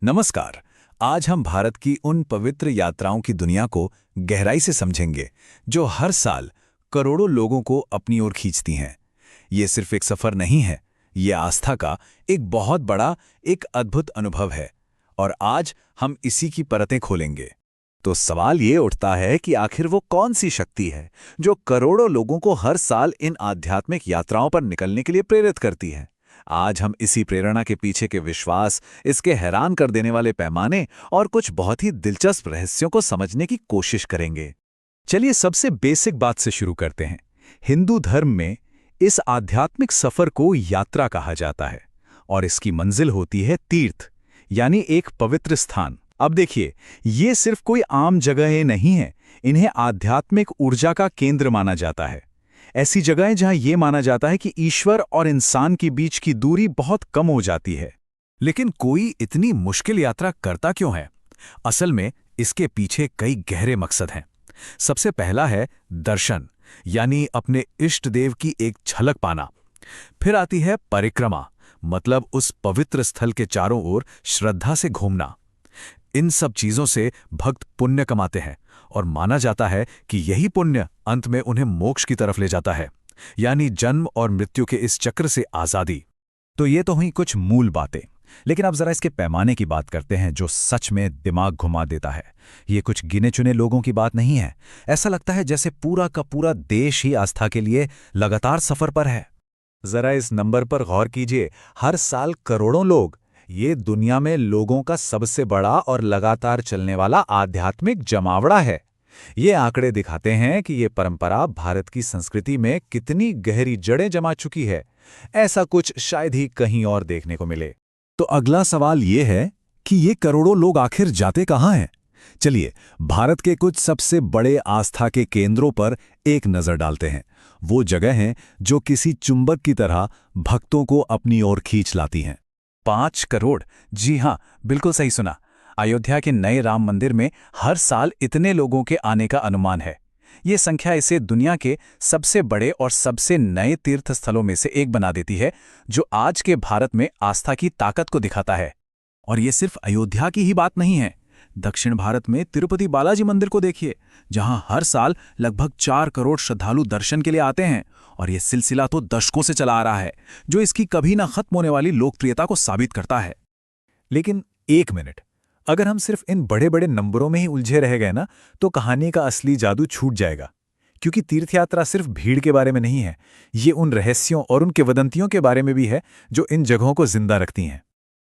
नमस्कार। आज हम भारत की उन पवित्र यात्राओं की दुनिया को गहराई से समझेंगे जो हर साल करोड़ों लोगों को अपनी ओर खींचती हैं। ये सिर्फ एक सफर नहीं है, ये आस्था का एक बहुत बड़ा, एक अद्भुत अनुभव है। और आज हम इसी की परतें खोलेंगे। तो सवाल ये उठता है कि आखिर वो कौन सी शक्ति है जो करोड़ों लोगों को हर साल इन आध्यात्मिक यात्राओं पर निकलने के लिए प्रेरित करती है। आज हम इसी प्रेरणा के पीछे के विश्वास, इसके हैरान कर देने वाले पैमाने और कुछ बहुत ही दिलचस्प रहस्यों को समझने की कोशिश करेंगे। चलिए सबसे बेसिक बात से शुरू करते हैं। हिंदू धर्म में इस आध्यात्मिक सफर को यात्रा कहा जाता है और इसकी मंजिल होती है तीर्थ, यानी एक पवित्र स्थान। अब देखिए, ये सिर्फ कोई आम जगह नहीं है, इन्हें आध्यात्मिक ऊर्जा का केंद्र माना जाता है। ऐसी जगहें जहां यह माना जाता है कि ईश्वर और इंसान के बीच की दूरी बहुत कम हो जाती है। लेकिन कोई इतनी मुश्किल यात्रा करता क्यों है? असल में इसके पीछे कई गहरे मकसद हैं। सबसे पहला है दर्शन, यानी अपने इष्ट देव की एक झलक पाना। फिर आती है परिक्रमा, मतलब उस पवित्र स्थल के चारों ओर श्रद्धा से घूमना। इन सब चीजों से भक्त पुण्य कमाते हैं और माना जाता है कि यही पुण्य अंत में उन्हें मोक्ष की तरफ ले जाता है, यानी जन्म और मृत्यु के इस चक्र से आजादी। तो ये तो हुई कुछ मूल बातें, लेकिन अब जरा इसके पैमाने की बात करते हैं जो सच में दिमाग घुमा देता है। ये कुछ गिने चुने लोगों की बात नहीं है। ऐसा लगता है जैसे पूरा का पूरा देश ही आस्था के लिए लगातार सफर पर है। जरा इस नंबर पर गौर कीजिए, हर साल करोड़ों लोग। ये दुनिया में लोगों का सबसे बड़ा और लगातार चलने वाला आध्यात्मिक जमावड़ा है। ये आंकड़े दिखाते हैं कि ये परंपरा भारत की संस्कृति में कितनी गहरी जड़ें जमा चुकी है। ऐसा कुछ शायद ही कहीं और देखने को मिले। तो अगला सवाल ये है कि ये करोड़ों लोग आखिर जाते कहाँ हैं? चलिए, भारत के कुछ सबसे बड़े आस्था के केंद्रों पर एक नजर डालते हैं। वो जगह हैं जो किसी चुंबक की तरह भक्तों को अपनी ओर खींच लाती हैं। 5 करोड़, जी हां, बिल्कुल सही सुना। अयोध्या के नए राम मंदिर में हर साल इतने लोगों के आने का अनुमान है। ये संख्या इसे दुनिया के सबसे बड़े और सबसे नए तीर्थ स्थलों में से एक बना देती है, जो आज के भारत में आस्था की ताकत को दिखाता है। और ये सिर्फ अयोध्या की ही बात नहीं है। दक्षिण भारत में तिरुपति बालाजी मंदिर को देखिए, जहां हर साल लगभग 4 करोड़ श्रद्धालु दर्शन के लिए आते हैं। और यह सिलसिला तो दशकों से चला आ रहा है, जो इसकी कभी ना खत्म होने वाली लोकप्रियता को साबित करता है। लेकिन एक मिनट, अगर हम सिर्फ इन बड़े बड़े नंबरों में ही उलझे रह गए ना, तो कहानी का असली जादू छूट जाएगा। क्योंकि तीर्थयात्रा सिर्फ भीड़ के बारे में नहीं है, ये उन रहस्यों और उन किंवदंतियों के बारे में भी है जो इन जगहों को जिंदा रखती हैं।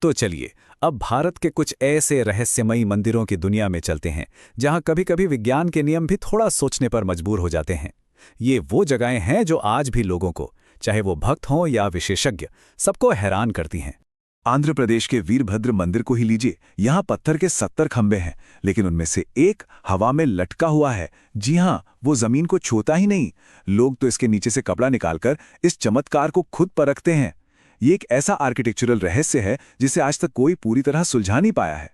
तो चलिए, अब भारत के कुछ ऐसे रहस्यमयी मंदिरों की दुनिया में चलते हैं जहां कभी कभी विज्ञान के नियम भी थोड़ा सोचने पर मजबूर हो जाते हैं। ये वो जगहें हैं जो आज भी लोगों को, चाहे वो भक्त हों या विशेषज्ञ, सबको हैरान करती हैं। आंध्र प्रदेश के वीरभद्र मंदिर को ही लीजिए। यहाँ पत्थर के 70 खंबे हैं, लेकिन उनमें से एक हवा में लटका हुआ है। जी हाँ, वो जमीन को छूता ही नहीं। लोग तो इसके नीचे से कपड़ा निकालकर इस चमत्कार को खुद परखते हैं। ये एक ऐसा आर्किटेक्चरल रहस्य है जिसे आज तक कोई पूरी तरह सुलझा नहीं पाया है।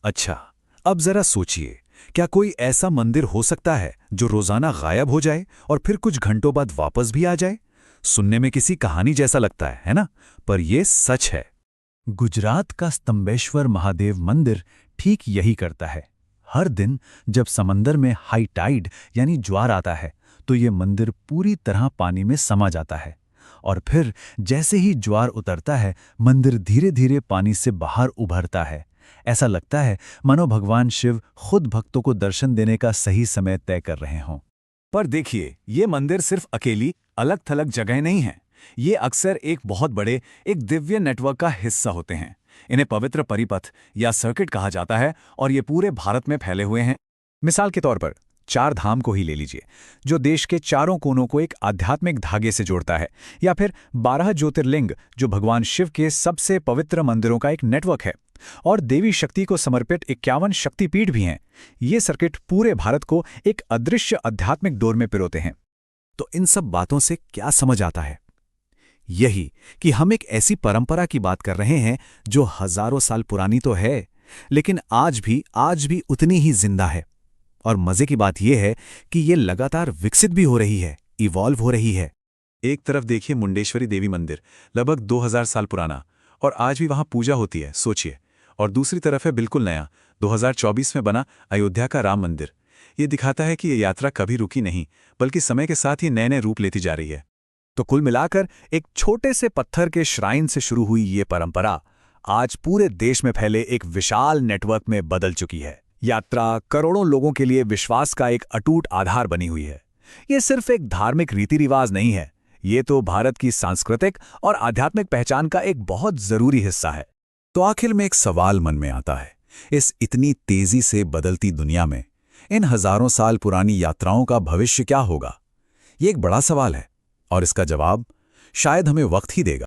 अच्छा, अब जरा सोचिए, क्या कोई ऐसा मंदिर हो सकता है जो रोजाना गायब हो जाए और फिर कुछ घंटों बाद वापस भी आ जाए? सुनने में किसी कहानी जैसा लगता है ना? पर यह सच है। गुजरात का स्तंभेश्वर महादेव मंदिर ठीक यही करता है। हर दिन जब समंदर में हाई टाइड यानी ज्वार आता है, तो यह मंदिर पूरी तरह पानी में समा जाता है। और फिर जैसे ही ज्वार उतरता है, मंदिर धीरे धीरे पानी से बाहर उभरता है। ऐसा लगता है मानो भगवान शिव खुद भक्तों को दर्शन देने का सही समय तय कर रहे हों। पर देखिए, ये मंदिर सिर्फ अकेली अलग थलग जगह नहीं है। ये अक्सर एक बहुत बड़े, एक दिव्य नेटवर्क का हिस्सा होते हैं। इन्हें पवित्र परिपथ या सर्किट कहा जाता है और ये पूरे भारत में फैले हुए हैं। मिसाल के तौर पर 4 धाम को ही ले लीजिए, जो देश के चारों कोनों को एक आध्यात्मिक धागे से जोड़ता है। या फिर 12 ज्योतिर्लिंग, जो भगवान शिव के सबसे पवित्र मंदिरों का एक नेटवर्क है। और देवी शक्ति को समर्पित 51 शक्तिपीठ भी हैं। ये सर्किट पूरे भारत को एक अदृश्य आध्यात्मिक डोर में पिरोते हैं। तो इन सब बातों से क्या समझ आता है? यही कि हम एक ऐसी परंपरा की बात कर रहे हैं जो हजारों साल पुरानी तो है, लेकिन आज भी उतनी ही जिंदा है। और मजे की बात यह है कि ये लगातार विकसित भी हो रही है, इवॉल्व हो रही है। एक तरफ देखिए मुंडेश्वरी देवी मंदिर, लगभग 2000 साल पुराना, और आज भी वहां पूजा होती है, सोचिए। और दूसरी तरफ है बिल्कुल नया 2024 में बना अयोध्या का राम मंदिर। ये दिखाता है कि ये यात्रा कभी रुकी नहीं, बल्कि समय के साथ ही नए नए रूप लेती जा रही है। तो कुल मिलाकर एक छोटे से पत्थर के श्राइन से शुरू हुई ये परंपरा आज पूरे देश में फैले एक विशाल नेटवर्क में बदल चुकी है। यात्रा करोड़ों लोगों के लिए विश्वास का एक अटूट आधार बनी हुई है। ये सिर्फ एक धार्मिक रीति रिवाज नहीं है, ये तो भारत की सांस्कृतिक और आध्यात्मिक पहचान का एक बहुत जरूरी हिस्सा है। तो आखिर में एक सवाल मन में आता है, इस इतनी तेजी से बदलती दुनिया में इन हजारों साल पुरानी यात्राओं का भविष्य क्या होगा? ये एक बड़ा सवाल है और इसका जवाब शायद हमें वक्त ही देगा।